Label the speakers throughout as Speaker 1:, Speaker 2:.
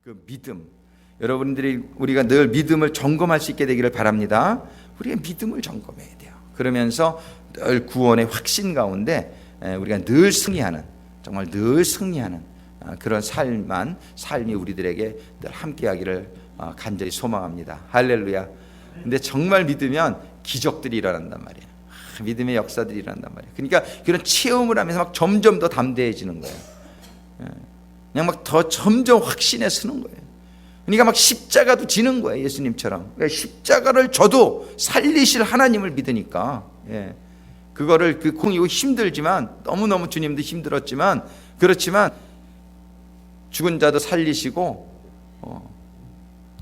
Speaker 1: 그 믿음, 여러분들이 우리가 늘 믿음을 점검할 수 있게 되기를 바랍니다. 우리가 믿음을 점검해야 돼요. 그러면서 늘 구원의 확신 가운데 우리가 늘 승리하는, 정말 늘 승리하는 그런 삶이 우리들에게 늘 함께하기를 간절히 소망합니다. 할렐루야. 근데 정말 믿으면 기적들이 일어난단 말이에요. 믿음의 역사들이 일어난단 말이에요. 그러니까 그런 체험을 하면서 막 점점 더 담대해지는 거예요. 그냥 막 더 점점 확신에 서는 거예요. 그러니까 막 십자가도 지는 거예요. 예수님처럼. 그러니까 십자가를 져도 살리실 하나님을 믿으니까. 그거를 이거 힘들지만, 너무너무 주님도 힘들었지만, 그렇지만 죽은 자도 살리시고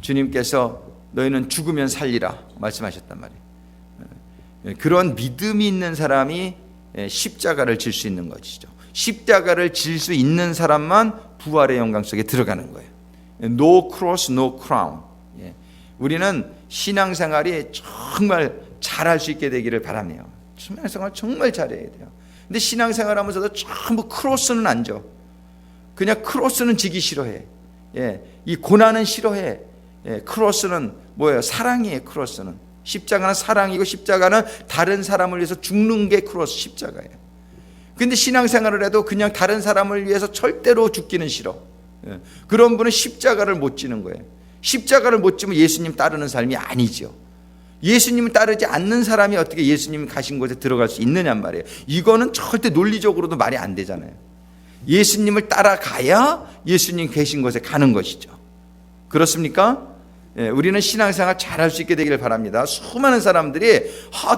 Speaker 1: 주님께서 너희는 죽으면 살리라 말씀하셨단 말이에요. 그런 믿음이 있는 사람이 십자가를 질 수 있는 것이죠. 십자가를 질 수 있는 사람만 부활의 영광 속에 들어가는 거예요. No cross, no crown. 우리는 신앙생활이 정말 잘할 수 있게 되기를 바라네요. 신앙생활 정말 잘해야 돼요. 근데 신앙생활 하면서도 전부 크로스는 안 져. 그냥 크로스는 지기 싫어해. 이 고난은 싫어해. 크로스는 뭐예요? 사랑이에요. 크로스는. 십자가는 사랑이고, 십자가는 다른 사람을 위해서 죽는 게 크로스 십자가예요. 근데 신앙생활을 해도 그냥 다른 사람을 위해서 절대로 죽기는 싫어. 그런 분은 십자가를 못 지는 거예요. 십자가를 못 지면 예수님 따르는 삶이 아니죠. 예수님을 따르지 않는 사람이 어떻게 예수님이 가신 곳에 들어갈 수 있느냔 말이에요. 이거는 절대 논리적으로도 말이 안 되잖아요. 예수님을 따라가야 예수님 계신 곳에 가는 것이죠. 그렇습니까? 우리는 신앙생활 잘할 수 있게 되기를 바랍니다. 수많은 사람들이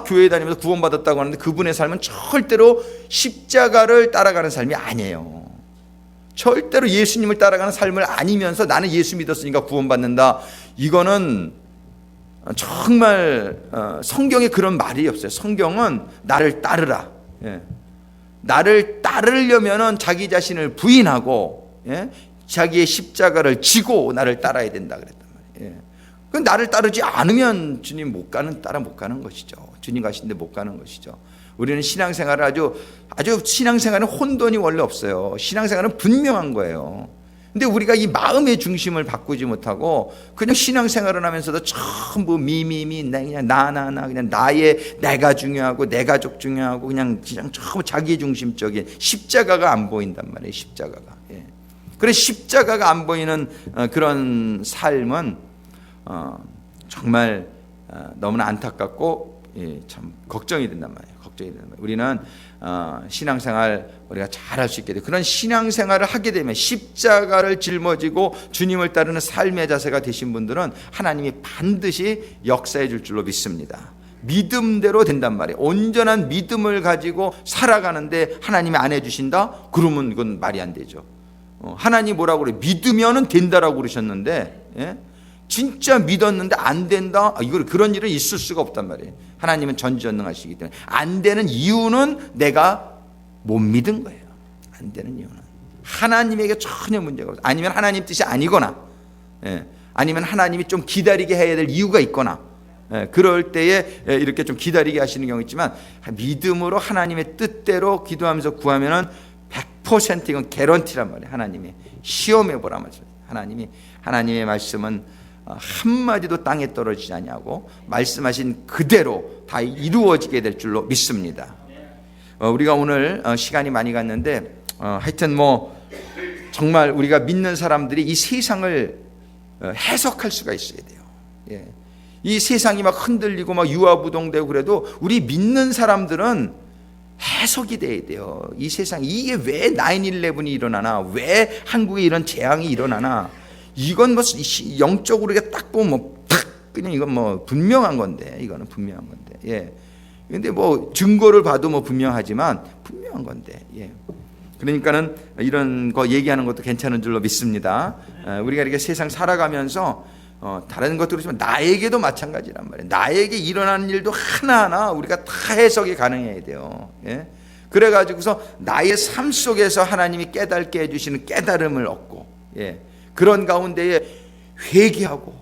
Speaker 1: 교회 다니면서 구원받았다고 하는데 그분의 삶은 절대로 십자가를 따라가는 삶이 아니에요. 절대로 예수님을 따라가는 삶을 아니면서 나는 예수 믿었으니까 구원받는다. 이거는 정말 성경에 그런 말이 없어요. 성경은 나를 따르라. 나를 따르려면 자기 자신을 부인하고 자기의 십자가를 지고 나를 따라야 된다 그랬단 말이에요. 나를 따르지 않으면 주님 따라 못 가는 것이죠. 주님 가신데 못 가는 것이죠. 우리는 신앙생활을 아주 신앙생활은 혼돈이 원래 없어요. 신앙생활은 분명한 거예요. 근데 우리가 이 마음의 중심을 바꾸지 못하고 그냥 신앙생활을 하면서도 전부 그냥 나 그냥 내가 중요하고 내 가족 중요하고 그냥 전부 자기 중심적인 십자가가 안 보인단 말이에요. 십자가가. 그래서 십자가가 안 보이는 그런 삶은 정말 너무나 안타깝고 참 걱정이 된단 말이에요. 우리는 신앙생활 우리가 잘할 수 있게 돼요. 그런 신앙생활을 하게 되면 십자가를 짊어지고 주님을 따르는 삶의 자세가 되신 분들은 하나님이 반드시 역사해 줄 줄로 믿습니다. 믿음대로 된단 말이에요. 온전한 믿음을 가지고 살아가는데 하나님이 안 해주신다? 그러면 이건 말이 안 되죠. 하나님 뭐라고 그래요? 믿으면 된다라고 그러셨는데 진짜 믿었는데 안 된다? 그런 일은 있을 수가 없단 말이에요. 하나님은 전지전능하시기 때문에. 안 되는 이유는 내가 못 믿은 거예요. 안 되는 이유는 하나님에게 전혀 문제가 없어요. 아니면 하나님 뜻이 아니거나 아니면 하나님이 좀 기다리게 해야 될 이유가 있거나 그럴 때에 이렇게 좀 기다리게 하시는 경우 있지만 믿음으로 하나님의 뜻대로 기도하면서 구하면은 100% 이건 개런티란 말이에요. 하나님이 시험해 보라 말씀. 하나님의 말씀은 한마디도 땅에 떨어지지 아니하고 말씀하신 그대로 다 이루어지게 될 줄로 믿습니다. 우리가 오늘 시간이 많이 갔는데 하여튼 정말 우리가 믿는 사람들이 이 세상을 해석할 수가 있어야 돼요. 이 세상이 막 흔들리고 막 유아부동되고 그래도 우리 믿는 사람들은 해석이 돼야 돼요. 이 세상 이게 왜 9/11이 일어나나, 왜 한국에 이런 재앙이 일어나나, 이건 영적으로 딱 보면 그냥 이건 분명한 건데, 이거는 분명한 건데, 근데 증거를 봐도 분명하지만 분명한 건데, 그러니까는 이런 거 얘기하는 것도 괜찮은 줄로 믿습니다. 우리가 이렇게 세상 살아가면서 다른 것도 그렇지만 나에게도 마찬가지란 말이에요. 나에게 일어나는 일도 하나하나 우리가 다 해석이 가능해야 돼요. 그래가지고서 나의 삶 속에서 하나님이 깨닫게 해주시는 깨달음을 얻고, 그런 가운데에 회개하고,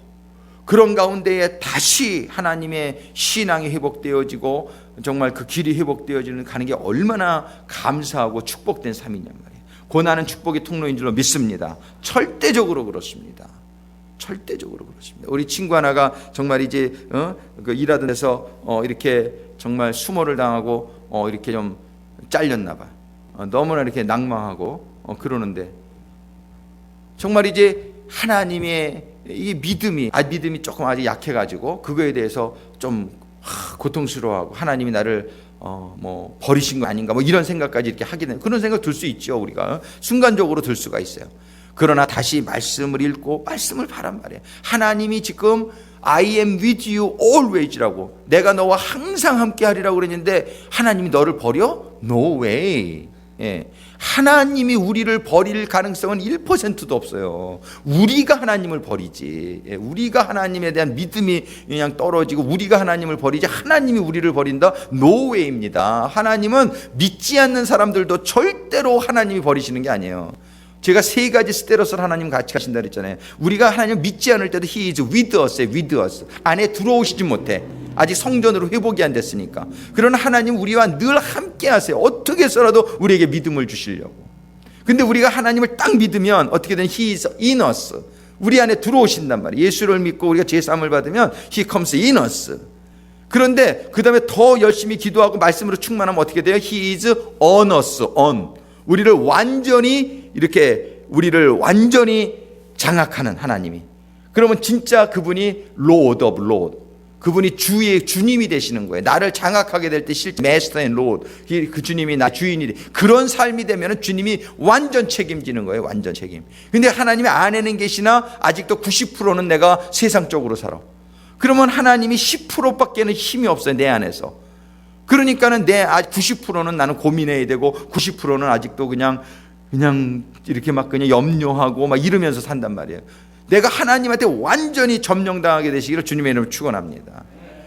Speaker 1: 그런 가운데에 다시 하나님의 신앙이 회복되어지고 정말 그 길이 회복되어지는 가는 게 얼마나 감사하고 축복된 삶이냔 말이에요. 고난은 축복의 통로인 줄로 믿습니다. 절대적으로 그렇습니다. 절대적으로 그렇습니다. 우리 친구 하나가 정말 이제 그 일하던 데서 이렇게 정말 수모를 당하고 이렇게 좀 잘렸나 봐. 너무나 이렇게 낭망하고 그러는데 정말 이제 하나님의 이 믿음이 조금 아직 약해가지고 그거에 대해서 좀 고통스러워하고 하나님이 나를 뭐 버리신 거 아닌가 뭐 이런 생각까지 이렇게 하게 되는 그런 생각 들 수 있죠. 우리가 순간적으로 들 수가 있어요. 그러나 다시 말씀을 읽고 말씀을 바란 말이에요. 하나님이 지금 I am with you always라고 내가 너와 항상 함께 하리라고 그랬는데 하나님이 너를 버려? No way. 예. 하나님이 우리를 버릴 가능성은 1%도 없어요. 우리가 하나님을 버리지. 예. 우리가 하나님에 대한 믿음이 그냥 떨어지고 우리가 하나님을 버리지 하나님이 우리를 버린다? No way입니다. 하나님은 믿지 않는 사람들도 절대로 하나님이 버리시는 게 아니에요. 제가 세 가지 스테로스를 하나님 같이 가신다 그랬잖아요. 우리가 하나님 믿지 않을 때도 He is with us, with us. 안에 들어오시지 못해. 아직 성전으로 회복이 안 됐으니까. 그러나 하나님 우리와 늘 함께 하세요. 어떻게 해서라도 우리에게 믿음을 주시려고. 근데 우리가 하나님을 딱 믿으면 어떻게든 He is in us. 우리 안에 들어오신단 말이에요. 예수를 믿고 우리가 제사함을 받으면 He comes in us. 그런데 그 다음에 더 열심히 기도하고 말씀으로 충만하면 어떻게 돼요? He is on us, on. 우리를 완전히 장악하는 하나님이. 그러면 진짜 그분이 Lord of Lord. 그분이 주님이 되시는 거예요. 나를 장악하게 될 때 실제 Master and Lord. 그 주님이 나 주인이 돼. 그런 삶이 되면 주님이 완전 책임지는 거예요. 완전 책임. 근데 하나님이 안에는 계시나 아직도 90%는 내가 세상적으로 살아. 그러면 하나님이 10%밖에는 힘이 없어요. 내 안에서. 그러니까는 내 90%는 나는 고민해야 되고 90%는 아직도 그냥 이렇게 막 그냥 염려하고 막 이러면서 산단 말이에요. 내가 하나님한테 완전히 점령당하게 되시기를 주님의 이름으로 축원합니다.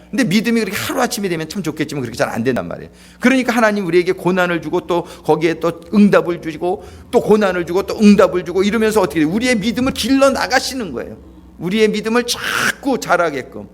Speaker 1: 근데 믿음이 그렇게 하루아침에 되면 참 좋겠지만 그렇게 잘 안 된단 말이에요. 그러니까 하나님 우리에게 고난을 주고 또 거기에 또 응답을 주시고 또 고난을 주고 또 응답을 주고 이러면서 어떻게 돼요? 우리의 믿음을 길러 나가시는 거예요. 우리의 믿음을 자꾸 자라게끔.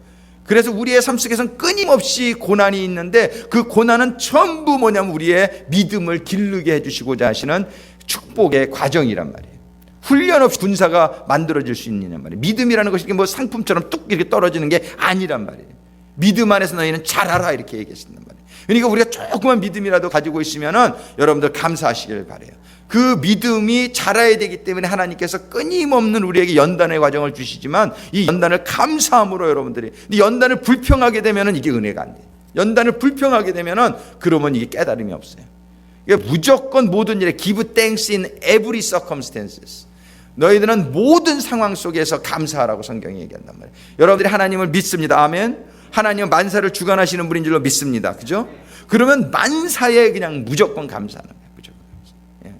Speaker 1: 그래서 우리의 삶 속에서는 끊임없이 고난이 있는데 그 고난은 전부 뭐냐면 우리의 믿음을 기르게 해주시고자 하시는 축복의 과정이란 말이에요. 훈련 없이 군사가 만들어질 수 있느냐 말이에요. 믿음이라는 것이 뭐 상품처럼 뚝 이렇게 떨어지는 게 아니란 말이에요. 믿음 안에서 너희는 잘하라 이렇게 얘기하신단 말이에요. 그러니까 우리가 조그만 믿음이라도 가지고 있으면은 여러분들 감사하시길 바라요. 그 믿음이 자라야 되기 때문에 하나님께서 끊임없는 우리에게 연단의 과정을 주시지만 이 연단을 감사함으로 여러분들이 연단을 불평하게 되면은 이게 은혜가 안 돼요. 연단을 불평하게 되면은 그러면 이게 깨달음이 없어요. 그러니까 무조건 모든 일에 give thanks in every circumstances. 너희들은 모든 상황 속에서 감사하라고 성경이 얘기한단 말이에요. 여러분들이 하나님을 믿습니다. 아멘. 하나님은 만사를 주관하시는 분인 줄로 믿습니다. 그죠? 그러면 만사에 그냥 무조건 감사하는 거예요. 무조건 감사. 예.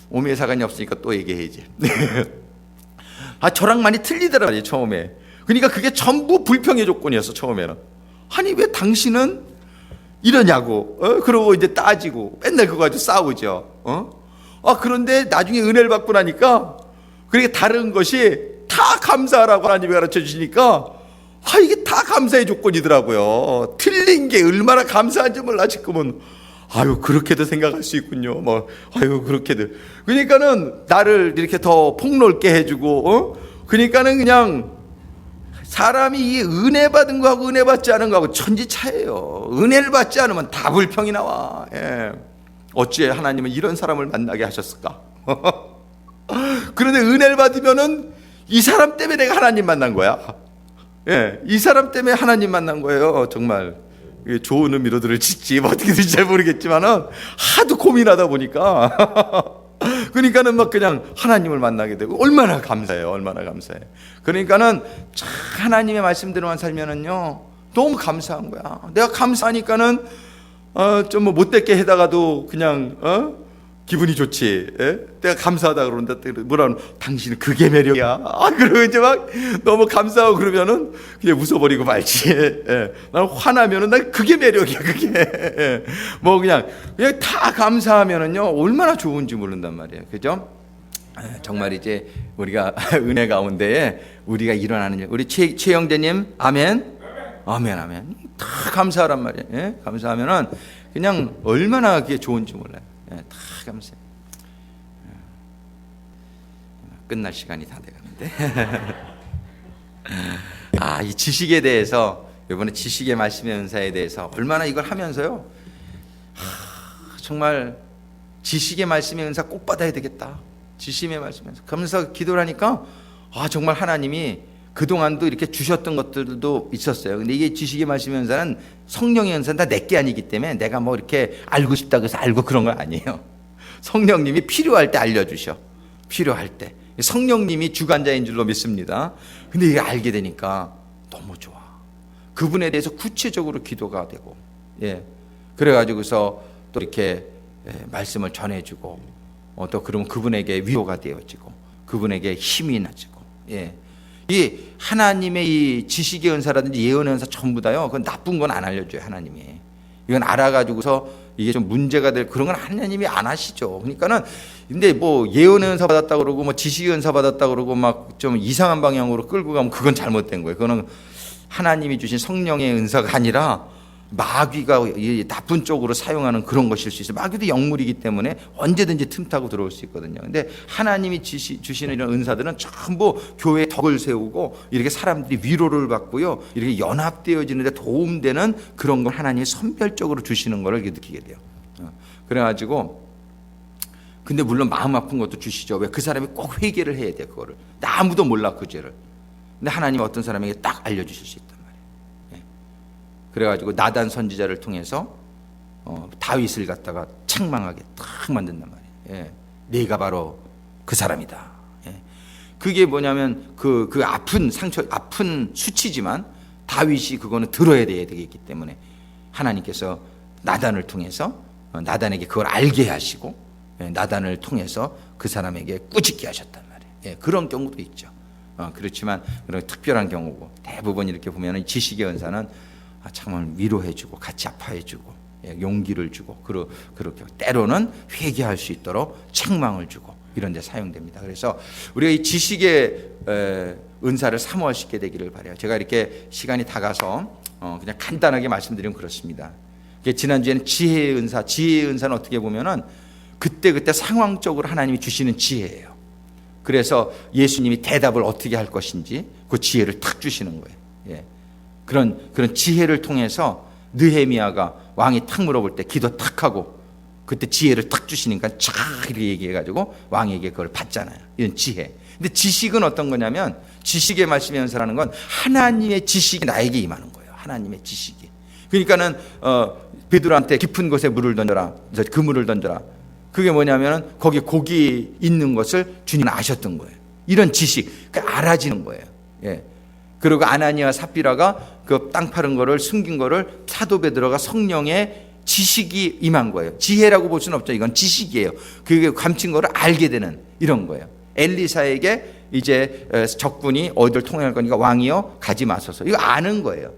Speaker 1: 오미의 사관이 없으니까 또 얘기해야지. 저랑 많이 틀리더라고요, 처음에. 그러니까 그게 전부 불평의 조건이었어, 처음에는. 아니, 왜 당신은 이러냐고. 그러고 이제 따지고 맨날 그거 가지고 싸우죠. 그런데 나중에 은혜를 받고 나니까 그렇게 다른 것이 다 감사하라고 하나님이 가르쳐 주시니까 이게 다 감사의 조건이더라고요. 틀린 게 얼마나 감사한지 몰라 지금은. 그렇게도 생각할 수 있군요. 그렇게도. 그러니까는 나를 이렇게 더 폭넓게 해주고, 그러니까는 그냥 사람이 이 은혜 받은 거하고 은혜 받지 않은 거하고 천지 차이예요. 은혜를 받지 않으면 다 불평이 나와. 예. 어찌 하나님은 이런 사람을 만나게 하셨을까? 그런데 은혜를 받으면은 이 사람 때문에 내가 하나님 만난 거야. 예, 이 사람 때문에 하나님 만난 거예요. 정말 좋은 의미로 들을지 어떻게 될지 잘 모르겠지만은 하도 고민하다 보니까 그러니까는 막 그냥 하나님을 만나게 되고 얼마나 감사해요. 얼마나 감사해. 그러니까는 하나님의 말씀대로만 살면은요 너무 감사한 거야. 내가 감사하니까는 좀 뭐 못됐게 해다가도 그냥 기분이 좋지. 예? 내가 감사하다 그러는데 뭐라 그러면 당신은 그게 매력이야. 그러고 이제 막 너무 감사하고 그러면은 그냥 웃어버리고 말지. 예. 나는 화나면은 난 그게 매력이야. 그게. 예. 뭐 그냥 다 감사하면은요 얼마나 좋은지 모른단 말이에요. 그죠? 정말 이제 우리가 은혜 가운데에 우리가 일어나는 일. 우리 최영재님 아멘. 아멘 아멘. 다 감사하란 말이에요. 예? 감사하면은 그냥 얼마나 그게 좋은지 몰라요. 다 감사해요. 끝날 시간이 다 돼가는데. 이 지식에 대해서, 이번에 지식의 말씀의 은사에 대해서 얼마나 이걸 하면서요, 정말 지식의 말씀의 은사 꼭 받아야 되겠다. 지식의 말씀의 은사. 그러면서 기도를 하니까 정말 하나님이 그동안도 이렇게 주셨던 것들도 있었어요. 근데 이게 지식의 말씀의 은사는 성령의 은사는 다 내게 아니기 때문에 내가 뭐 이렇게 알고 싶다고 해서 알고 그런 건 아니에요. 성령님이 필요할 때 알려주셔. 필요할 때. 성령님이 주관자인 줄로 믿습니다. 근데 이게 알게 되니까 너무 좋아. 그분에 대해서 구체적으로 기도가 되고, 그래가지고서 또 이렇게 말씀을 전해주고, 또 그러면 그분에게 위로가 되어지고, 그분에게 힘이 나지고, 이 하나님의 이 지식의 은사라든지 예언의 은사 전부 다요, 그건 나쁜 건 안 알려줘요, 하나님이. 이건 알아가지고서 이게 좀 문제가 될 그런 건 하나님이 안 하시죠. 그러니까는 근데 뭐 예언의 은사 받았다 그러고 뭐 지식의 은사 받았다 그러고 막 좀 이상한 방향으로 끌고 가면 그건 잘못된 거예요. 그거는 하나님이 주신 성령의 은사가 아니라 마귀가 나쁜 쪽으로 사용하는 그런 것일 수 있어요. 마귀도 영물이기 때문에 언제든지 틈타고 들어올 수 있거든요. 근데 하나님이 주시는 이런 은사들은 전부 교회에 덕을 세우고 이렇게 사람들이 위로를 받고요, 이렇게 연합되어지는 데 도움되는 그런 걸 하나님이 선별적으로 주시는 걸 느끼게 돼요. 그래가지고 근데 물론 마음 아픈 것도 주시죠. 왜? 그 사람이 꼭 회개를 해야 돼. 그거를 아무도 몰라 그 죄를. 근데 하나님이 어떤 사람에게 딱 알려주실 수 있단 말이에요. 그래가지고 나단 선지자를 통해서 다윗을 갖다가 책망하게 딱 만든단 말이에요. 네가 바로 그 사람이다. 그게 뭐냐면 그 아픈 상처, 아픈 수치지만 다윗이 그거는 들어야 되겠기 때문에 하나님께서 나단을 통해서 나단에게 그걸 알게 하시고, 나단을 통해서 그 사람에게 꾸짖게 하셨단 말이에요. 그런 경우도 있죠. 그렇지만 그런 특별한 경우고, 대부분 이렇게 보면 지식의 은사는 정말 위로해주고 같이 아파해주고 용기를 주고 그렇게 때로는 회개할 수 있도록 책망을 주고 이런 데 사용됩니다. 그래서 우리가 이 지식의 은사를 사모하시게 되기를 바라요. 제가 이렇게 시간이 다 가서 그냥 간단하게 말씀드리면 그렇습니다. 지난주에는 지혜의 은사는 어떻게 보면은 그때 상황적으로 하나님이 주시는 지혜예요. 그래서 예수님이 대답을 어떻게 할 것인지 그 지혜를 탁 주시는 거예요. 그런 지혜를 통해서 느헤미야가 왕이 탁 물어볼 때 기도 탁 하고 그때 지혜를 탁 주시니까 쫙 이렇게 얘기해가지고 왕에게 그걸 받잖아요. 이런 지혜. 근데 지식은 어떤 거냐면, 지식의 말씀의 연사라는 건 하나님의 지식이 나에게 임하는 거예요. 하나님의 지식이. 그러니까는 베드로한테 깊은 곳에 물을 던져라. 그물을 던져라. 그게 뭐냐면은 거기 고기 있는 것을 주님은 아셨던 거예요. 이런 지식, 알아지는 거예요. 그리고 아나니아 삽비라가 그 땅 파는 거를 숨긴 거를 사도 베드로가 성령의 지식이 임한 거예요. 지혜라고 볼 수는 없죠. 이건 지식이에요. 그게 감춘 거를 알게 되는 이런 거예요. 엘리사에게 이제 적군이 어디를 통행할 거니까 왕이여 가지 마소서. 이거 아는 거예요.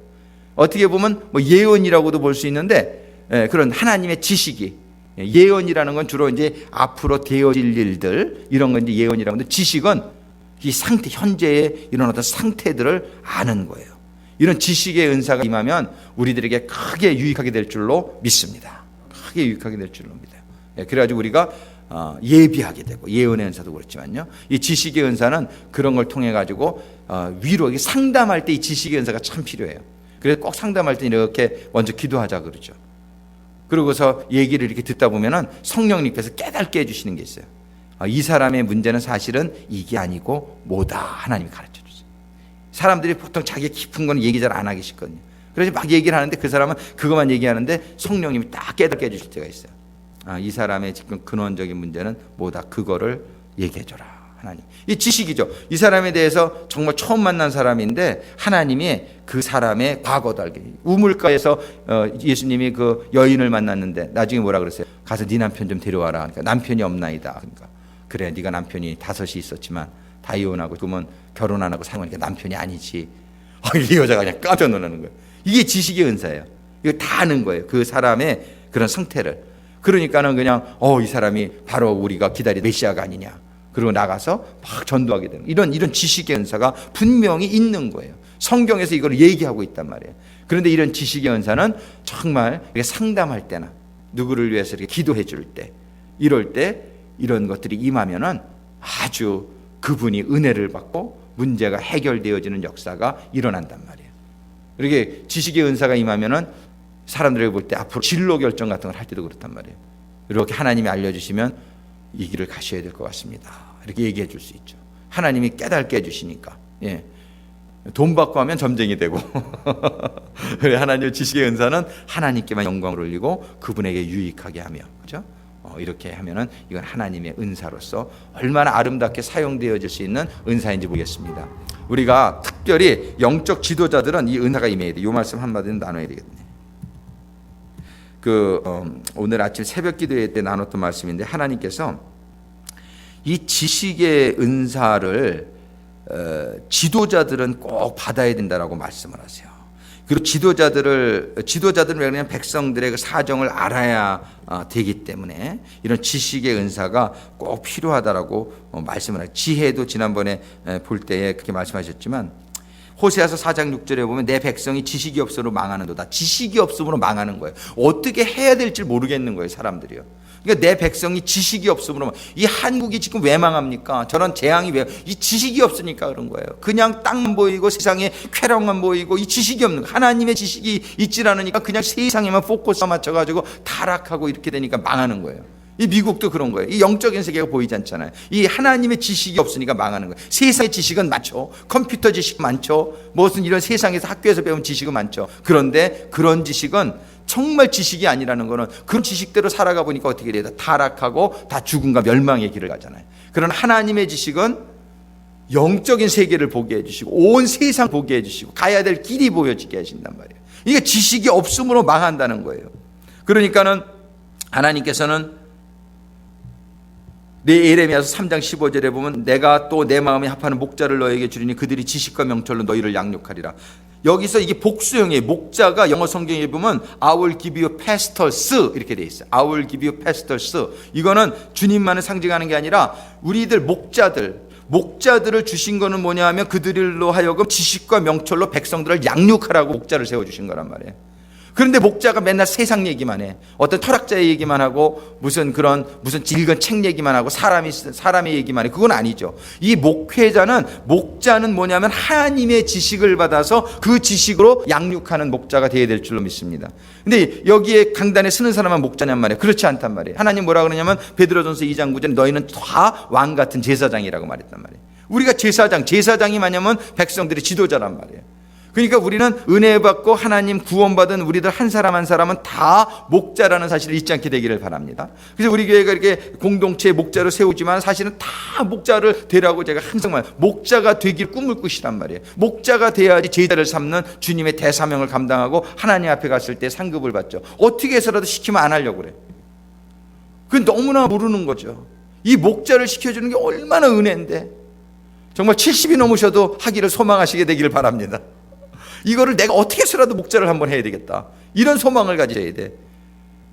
Speaker 1: 어떻게 보면 뭐 예언이라고도 볼 수 있는데, 그런 하나님의 지식이, 예언이라는 건 주로 이제 앞으로 되어질 일들 이런 건 이제 예언이라고 하는데, 지식은 이 상태, 현재의 이런 어떤 상태들을 아는 거예요. 이런 지식의 은사가 임하면 우리들에게 크게 유익하게 될 줄로 믿습니다. 크게 유익하게 될 줄로 믿어요. 그래가지고 우리가 예비하게 되고, 예언의 은사도 그렇지만요, 이 지식의 은사는 그런 걸 통해 가지고 위로, 상담할 때 이 지식의 은사가 참 필요해요. 그래서 꼭 상담할 때 이렇게 먼저 기도하자 그러죠. 그러고서 얘기를 이렇게 듣다 보면은 성령님께서 깨닫게 해주시는 게 있어요. 이 사람의 문제는 사실은 이게 아니고 뭐다, 하나님이 가르쳐 주세요. 사람들이 보통 자기 깊은 건 얘기 잘 안 하기 쉽거든요. 그래서 막 얘기를 하는데 그 사람은 그것만 얘기하는데 성령님이 딱 깨닫게 해주실 때가 있어요. 이 사람의 지금 근원적인 문제는 뭐다, 그거를 얘기해줘라, 하나님. 이 지식이죠. 이 사람에 대해서 정말 처음 만난 사람인데 하나님이 그 사람의 과거도 알게. 우물가에서 예수님이 그 여인을 만났는데 나중에 뭐라 그랬어요? 가서 네 남편 좀 데려와라. 그러니까 남편이 없나이다. 그러니까 그래, 네가 남편이 5이 있었지만 다 이혼하고 그러면 결혼 안 하고 사용하니까 남편이 아니지. 이 여자가 그냥 깜짝 놀라는 거예요. 이게 지식의 은사예요. 이거 다 아는 거예요. 그 사람의 그런 상태를. 그러니까는 그냥 이 사람이 바로 우리가 기다리는 메시아가 아니냐. 그리고 나가서 막 전도하게 되는 이런 지식의 은사가 분명히 있는 거예요. 성경에서 이걸 얘기하고 있단 말이에요. 그런데 이런 지식의 은사는 정말 상담할 때나 누구를 위해서 이렇게 기도해 줄 때, 이럴 때 이런 것들이 임하면은 아주 그분이 은혜를 받고 문제가 해결되어지는 역사가 일어난단 말이에요. 이렇게 지식의 은사가 임하면은 사람들에게 볼 때 앞으로 진로 결정 같은 걸 할 때도 그렇단 말이에요. 이렇게 하나님이 알려주시면 이 길을 가셔야 될 것 같습니다. 이렇게 얘기해 줄 수 있죠. 하나님이 깨닫게 해주시니까. 예. 돈 받고 하면 점쟁이 되고 하나님의 지식의 은사는 하나님께만 영광을 올리고 그분에게 유익하게 하며, 그렇죠? 이렇게 하면은 이건 하나님의 은사로서 얼마나 아름답게 사용되어질 수 있는 은사인지 보겠습니다. 우리가 특별히 영적 지도자들은 이 은사가 임해야 돼. 이 말씀 한마디는 나눠야 되겠네. 오늘 아침 새벽 기도회 때 나눴던 말씀인데, 하나님께서 이 지식의 은사를 지도자들은 꼭 받아야 된다라고 말씀을 하세요. 그리고 지도자들은 왜 그러냐면 백성들의 그 사정을 알아야 되기 때문에 이런 지식의 은사가 꼭 필요하다라고 말씀을 해요. 지혜도 지난번에 볼 때에 그렇게 말씀하셨지만, 호세아서 4장 6절에 보면 내 백성이 지식이 없으므로 망하는도다. 지식이 없으므로 망하는 거예요. 어떻게 해야 될지 모르겠는 거예요, 사람들이요. 그러니까 내 백성이 지식이 없으므로, 이 한국이 지금 왜 망합니까? 저런 재앙이 왜? 이 지식이 없으니까 그런 거예요. 그냥 땅만 보이고 세상에 쾌락만 보이고 이 지식이 없는 거예요. 하나님의 지식이 있질 않으니까 그냥 세상에만 포커스 맞춰가지고 타락하고 이렇게 되니까 망하는 거예요. 이 미국도 그런 거예요. 이 영적인 세계가 보이지 않잖아요. 이 하나님의 지식이 없으니까 망하는 거예요. 세상의 지식은 많죠. 컴퓨터 지식 많죠. 무슨 이런 세상에서 학교에서 배운 지식은 많죠. 그런데 그런 지식은 정말 지식이 아니라는 거는 그런 지식대로 살아가 보니까 어떻게 돼요? 타락하고 다 죽음과 멸망의 길을 가잖아요. 그런 하나님의 지식은 영적인 세계를 보게 해주시고 온 세상 보게 해주시고 가야 될 길이 보여지게 하신단 말이에요. 이게 지식이 없음으로 망한다는 거예요. 그러니까는 하나님께서는 예레미야서 3장 15절에 보면 내가 또 내 마음에 합하는 목자를 너에게 주리니 그들이 지식과 명철로 너희를 양육하리라. 여기서 이게 복수형이에요. 목자가 영어 성경에 보면 I will give you pastors 이렇게 돼 있어요. I will give you pastors. 이거는 주님만을 상징하는 게 아니라 우리들 목자들을 주신 거는 뭐냐 하면 그들로 하여금 지식과 명철로 백성들을 양육하라고 목자를 세워주신 거란 말이에요. 그런데 목자가 맨날 세상 얘기만 해. 어떤 철학자의 얘기만 하고 무슨 읽은 책 얘기만 하고 사람의 얘기만 해. 그건 아니죠. 이 목자는 뭐냐면 하나님의 지식을 받아서 그 지식으로 양육하는 목자가 되어야 될 줄로 믿습니다. 근데 여기에 강단에 서는 사람만 목자냔 말이에요. 그렇지 않단 말이에요. 하나님 뭐라 그러냐면 베드로전서 2장 9절에 너희는 다 왕 같은 제사장이라고 말했단 말이에요. 우리가 제사장이 뭐냐면 백성들의 지도자란 말이에요. 그러니까 우리는 은혜 받고 하나님 구원받은 우리들 한 사람 한 사람은 다 목자라는 사실을 잊지 않게 되기를 바랍니다. 그래서 우리 교회가 이렇게 공동체의 목자를 세우지만 사실은 다 목자를 되라고 제가 항상 말해요. 목자가 되길 꿈을 꾸시란 말이에요. 목자가 돼야지 제자를 삼는 주님의 대사명을 감당하고 하나님 앞에 갔을 때 상급을 받죠. 어떻게 해서라도 시키면 안 하려고 그래. 그건 너무나 모르는 거죠. 이 목자를 시켜주는 게 얼마나 은혜인데 정말 70이 넘으셔도 하기를 소망하시게 되기를 바랍니다. 이거를 내가 어떻게 해서라도 목자를 한번 해야 되겠다. 이런 소망을 가져야 돼.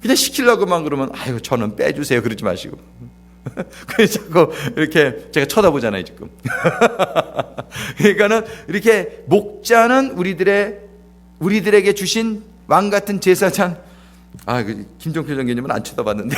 Speaker 1: 그냥 시키려고만 그러면 아유 저는 빼주세요 그러지 마시고. 그래서 자꾸 이렇게 제가 쳐다보잖아요 지금. 그러니까는 이렇게 목자는 우리들에게 주신 왕 같은 제사장. 김종표 장교님은 안 쳐다봤는데.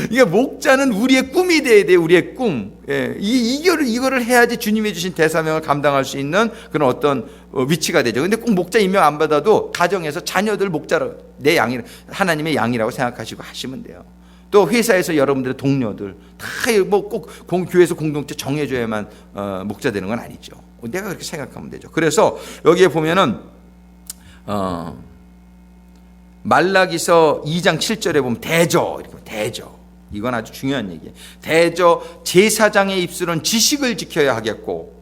Speaker 1: 이게 목자는 우리의 꿈이 돼야 돼요. 우리의 꿈. 예, 이거를 해야지 주님이 주신 대사명을 감당할 수 있는 그런 어떤 위치가 되죠. 근데 꼭 목자 임명 안 받아도 가정에서 자녀들 목자로 내 양이 하나님의 양이라고 생각하시고 하시면 돼요. 또 회사에서 여러분들의 동료들 다 뭐 꼭 교회에서 공동체 정해줘야만 목자 되는 건 아니죠. 내가 그렇게 생각하면 되죠. 그래서 여기에 보면은 말라기서 2장 7절에 보면 대저 이렇게 대저 이건 아주 중요한 얘기예요. 대저 제사장의 입술은 지식을 지켜야 하겠고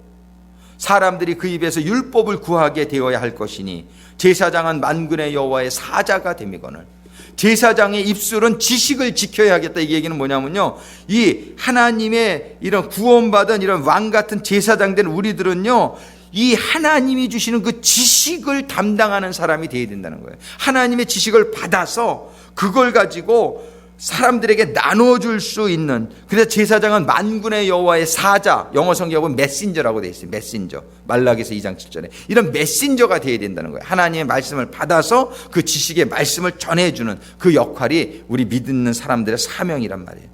Speaker 1: 사람들이 그 입에서 율법을 구하게 되어야 할 것이니 제사장은 만군의 여호와의 사자가 됨이거늘. 제사장의 입술은 지식을 지켜야 하겠다. 이 얘기는 뭐냐면요, 이 하나님의 이런 구원받은 이런 왕 같은 제사장된 우리들은요 이 하나님이 주시는 그 지식을 담당하는 사람이 되어야 된다는 거예요. 하나님의 지식을 받아서 그걸 가지고 사람들에게 나눠줄 수 있는. 그래서 제사장은 만군의 여호와의 사자, 영어 성경에 보면 메신저라고 되어 있어요. 메신저. 말라기서 2장 7절에 이런 메신저가 되어야 된다는 거예요. 하나님의 말씀을 받아서 그 지식의 말씀을 전해주는 그 역할이 우리 믿는 사람들의 사명이란 말이에요.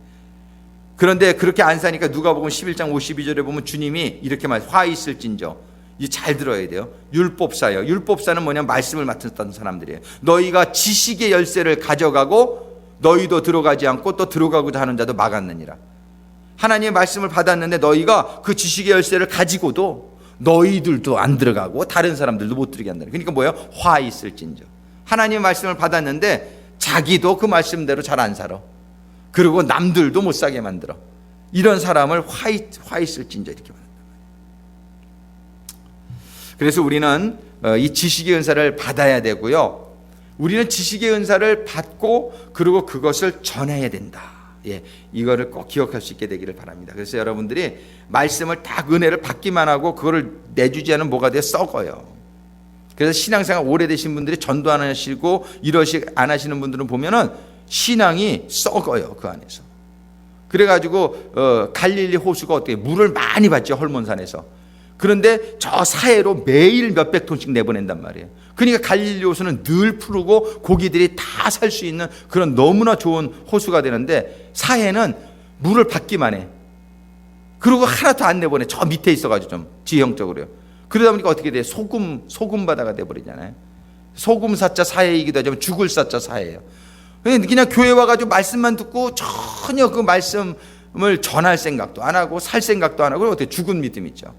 Speaker 1: 그런데 그렇게 안 사니까 누가복음 11장 52절에 보면 주님이 이렇게 화 있을진저, 이 잘 들어야 돼요. 율법사요. 율법사는 뭐냐면 말씀을 맡았던 사람들이에요. 너희가 지식의 열쇠를 가져가고 너희도 들어가지 않고 또 들어가고자 하는 자도 막았느니라. 하나님의 말씀을 받았는데 너희가 그 지식의 열쇠를 가지고도 너희들도 안 들어가고 다른 사람들도 못 들어가게 한다. 그러니까 뭐예요? 화 있을진저. 하나님의 말씀을 받았는데 자기도 그 말씀대로 잘 안 살아. 그리고 남들도 못 사게 만들어. 이런 사람을 화 있을진저 이렇게 말합니다. 그래서 우리는 이 지식의 은사를 받아야 되고요. 우리는 지식의 은사를 받고 그리고 그것을 전해야 된다. 예, 이거를 꼭 기억할 수 있게 되기를 바랍니다. 그래서 여러분들이 말씀을 딱 은혜를 받기만 하고 그거를 내주지 않으면 뭐가 돼? 썩어요. 그래서 신앙생활 오래되신 분들이 전도 안 하시고 이러시 안 하시는 분들은 보면은 신앙이 썩어요, 그 안에서. 그래가지고 갈릴리 호수가 어떻게 물을 많이 받죠, 헐몬산에서. 그런데 저 사해로 매일 몇백 톤씩 내보낸단 말이에요. 그러니까 갈릴리 호수는 늘 푸르고 고기들이 다 살 수 있는 그런 너무나 좋은 호수가 되는데 사해는 물을 받기만 해. 그리고 하나도 안 내보내. 저 밑에 있어가지고 좀 지형적으로요. 그러다 보니까 어떻게 돼? 소금 바다가 돼버리잖아요. 소금 사자 사해이기도 하지만 죽을 사자 사해예요. 그냥 교회 와가지고 말씀만 듣고 전혀 그 말씀을 전할 생각도 안 하고 살 생각도 안 하고 어떻게 죽은 믿음 있죠.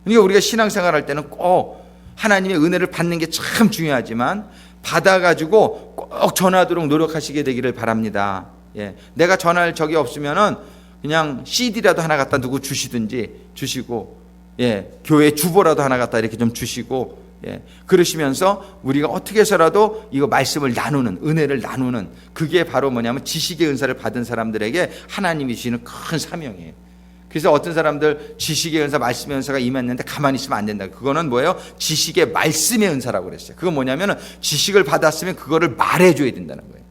Speaker 1: 그러니까 우리가 신앙생활 할 때는 꼭 하나님의 은혜를 받는 게 참 중요하지만 받아가지고 꼭 전하도록 노력하시게 되기를 바랍니다. 예, 내가 전할 적이 없으면은 그냥 CD라도 하나 갖다 누구 주시든지 주시고, 예, 교회 주보라도 하나 갖다 이렇게 좀 주시고, 예, 그러시면서 우리가 어떻게 해서라도 이거 말씀을 나누는, 은혜를 나누는, 그게 바로 뭐냐면 지식의 은사를 받은 사람들에게 하나님이 주시는 큰 사명이에요. 그래서 어떤 사람들 지식의 은사, 말씀의 은사가 임했는데 가만히 있으면 안 된다. 그거는 뭐예요? 지식의 말씀의 은사라고 그랬어요. 그건 뭐냐면은 지식을 받았으면 그거를 말해줘야 된다는 거예요.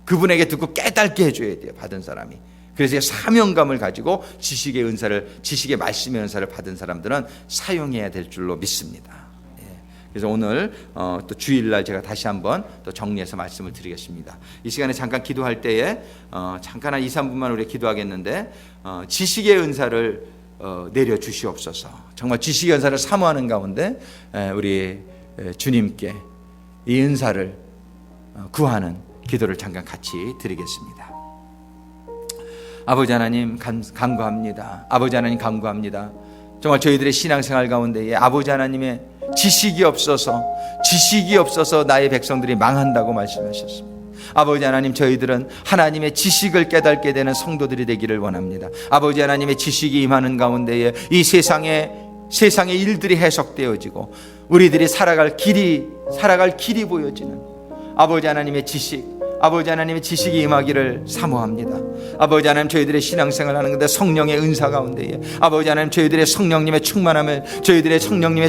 Speaker 1: 그분에게 듣고 깨닫게 해줘야 돼요, 받은 사람이. 그래서 사명감을 가지고 지식의 은사를, 지식의 말씀의 은사를 받은 사람들은 사용해야 될 줄로 믿습니다. 그래서 오늘 또 주일날 제가 다시 한번 또 정리해서 말씀을 드리겠습니다. 이 시간에 잠깐 기도할 때에 잠깐 한 2, 3분만 우리 기도하겠는데 지식의 은사를 내려 주시옵소서. 정말 지식의 은사를 사모하는 가운데 우리 주님께 이 은사를 구하는 기도를 잠깐 같이 드리겠습니다. 아버지 하나님 간구합니다. 아버지 하나님 간구합니다. 정말 저희들의 신앙생활 가운데에 아버지 하나님의 지식이 없어서 나의 백성들이 망한다고 말씀하셨습니다. 아버지 하나님, 저희들은 하나님의 지식을 깨닫게 되는 성도들이 되기를 원합니다. 아버지 하나님의 지식이 임하는 가운데에 이 세상의 일들이 해석되어지고 우리들이 살아갈 길이 보여지는 아버지 하나님의 지식, 아버지 하나님의 지식이 임하기를 사모합니다. 아버지 하나님, 저희들의 신앙생활 하는 건데 성령의 은사 가운데에 아버지 하나님, 저희들의 성령님의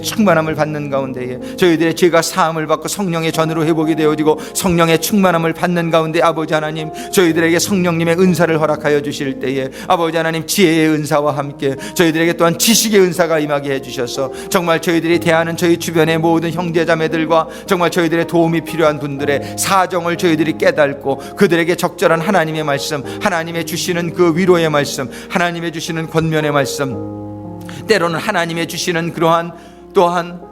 Speaker 1: 충만함을 받는 가운데에 저희들의 죄가 사함을 받고 성령의 전으로 회복이 되어지고 성령의 충만함을 받는 가운데 아버지 하나님, 저희들에게 성령님의 은사를 허락하여 주실 때에 아버지 하나님, 지혜의 은사와 함께 저희들에게 또한 지식의 은사가 임하게 해주셔서 정말 저희들이 대하는 저희 주변의 모든 형제자매들과 정말 저희들의 도움이 필요한 분들의 사정을 저희들이 깨닫고 그들에게 적절한 하나님의 말씀, 하나님의 주시는 그 위로의 말씀, 하나님의 주시는 권면의 말씀, 때로는 하나님의 주시는 그러한 또한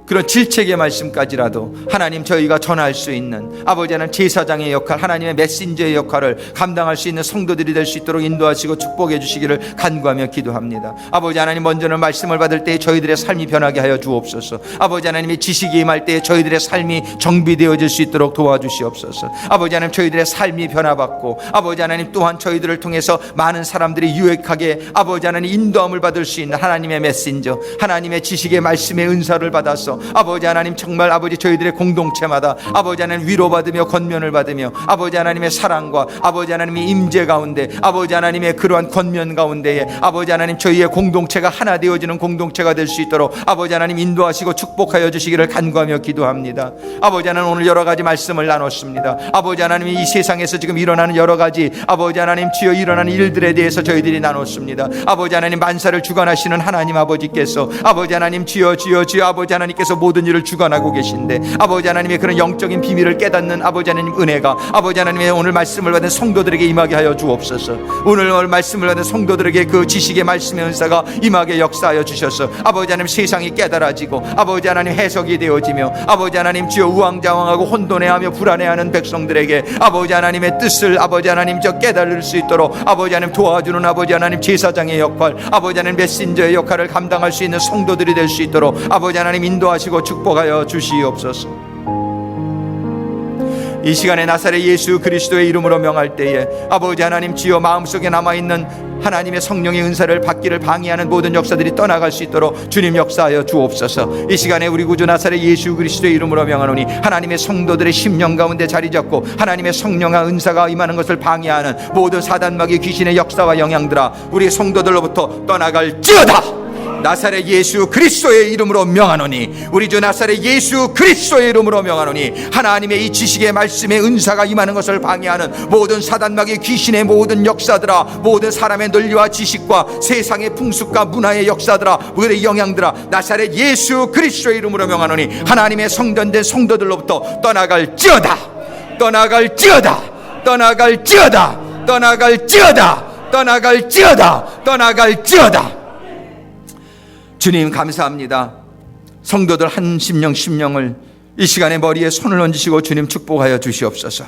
Speaker 1: 그런 질책의 말씀까지라도 하나님, 저희가 전할 수 있는 아버지 하나님 제사장의 역할, 하나님의 메신저의 역할을 감당할 수 있는 성도들이 될 수 있도록 인도하시고 축복해 주시기를 간구하며 기도합니다. 아버지 하나님, 먼저는 말씀을 받을 때 저희들의 삶이 변하게 하여 주옵소서. 아버지 하나님의 지식이 임할 때 저희들의 삶이 정비되어질 수 있도록 도와주시옵소서. 아버지 하나님, 저희들의 삶이 변화받고 아버지 하나님, 또한 저희들을 통해서 많은 사람들이 유익하게 아버지 하나님 인도함을 받을 수 있는 하나님의 메신저, 하나님의 지식의 말씀의 은사를 받아서 아버지 하나님, 정말 아버지 저희들의 공동체마다 아버지 하나님 위로받으며 권면을 받으며 아버지 하나님의 사랑과 아버지 하나님의 임재 가운데 아버지 하나님의 그러한 권면 가운데에 아버지 하나님, 저희의 공동체가 하나 되어지는 공동체가 될 수 있도록 아버지 하나님 인도하시고 축복하여 주시기를 간구하며 기도합니다. 아버지 하나님, 오늘 여러 가지 말씀을 나눴습니다. 아버지 하나님, 이 세상에서 지금 일어나는 여러 가지 아버지 하나님 주여 일어나는 일들에 대해서 저희들이 나눴습니다. 아버지 하나님, 만사를 주관하시는 하나님 아버지께서 아버지 하나님 주여 아버지 하나님께서 하나님께서 모든 일을 주관하고 계신데, 아버지 하나님의 그런 영적인 비밀을 깨닫는 아버지 하나님 은혜가 아버지 하나님의 오늘 말씀을 받은 성도들에게 임하게 하여 주옵소서. 오늘 말씀을 받은 성도들에게 그 지식의 말씀의 은사가 임하게 역사하여 주셔서 아버지 하나님 세상이 깨달아지고 아버지 하나님 해석이 되어지며 아버지 하나님 주여 우왕좌왕하고 혼돈해하며 불안해하는 백성들에게 아버지 하나님의 뜻을 아버지 하나님 저 깨달을 수 있도록 아버지 하나님 도와주는 아버지 하나님 제사장의 역할, 아버지 하나님 메신저의 역할을 감당할 수 있는 성도들이 될 수 있도록 아버지 하나님 인도하시고 축복하여 주시옵소서. 이 시간에 나사렛 예수 그리스도의 이름으로 명할 때에 아버지 하나님 주여 마음속에 남아있는 하나님의 성령의 은사를 받기를 방해하는 모든 역사들이 떠나갈 수 있도록 주님 역사하여 주옵소서. 이 시간에 우리 구주 나사렛 예수 그리스도의 이름으로 명하노니 하나님의 성도들의 심령 가운데 자리 잡고 하나님의 성령의 은사가 임하는 것을 방해하는 모든 사단마귀 귀신의 역사와 영향들아 우리 성도들로부터 떠나갈지어다. 나사렛 예수 그리스도의 이름으로 명하노니, 우리 주 나사렛 예수 그리스도의 이름으로 명하노니 하나님의 이 지식의 말씀의 은사가 임하는 것을 방해하는 모든 사단마귀 귀신의 모든 역사들아, 모든 사람의 논리와 지식과 세상의 풍습과 문화의 역사들아, 모든 영향들아, 나사렛 예수 그리스도의 이름으로 명하노니 하나님의 성전된 성도들로부터 떠나갈지어다. 떠나갈지어다. 떠나갈지어다. 떠나갈지어다. 떠나갈지어다. 떠나갈지어다. 주님 감사합니다. 성도들 한 심령을 이 시간에 머리에 손을 얹으시고 주님 축복하여 주시옵소서.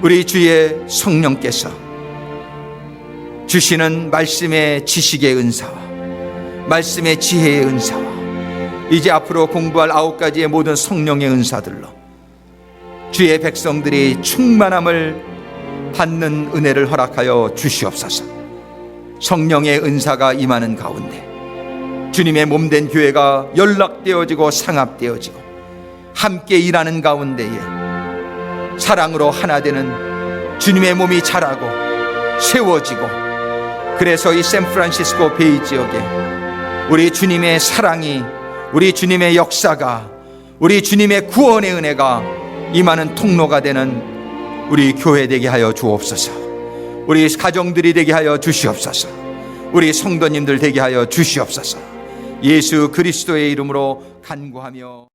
Speaker 1: 우리 주의 성령께서 주시는 말씀의 지식의 은사와 말씀의 지혜의 은사와 이제 앞으로 공부할 9가지의 모든 성령의 은사들로 주의 백성들이 충만함을 받는 은혜를 허락하여 주시옵소서. 성령의 은사가 임하는 가운데 주님의 몸된 교회가 연락되어지고 상합되어지고 함께 일하는 가운데에 사랑으로 하나 되는 주님의 몸이 자라고 세워지고, 그래서 이 샌프란시스코 베이 지역에 우리 주님의 사랑이, 우리 주님의 역사가, 우리 주님의 구원의 은혜가 임하는 통로가 되는 우리 교회 되게 하여 주옵소서. 우리 가정들이 되게 하여 주시옵소서. 우리 성도님들 되게 하여 주시옵소서. 예수 그리스도의 이름으로 간구하며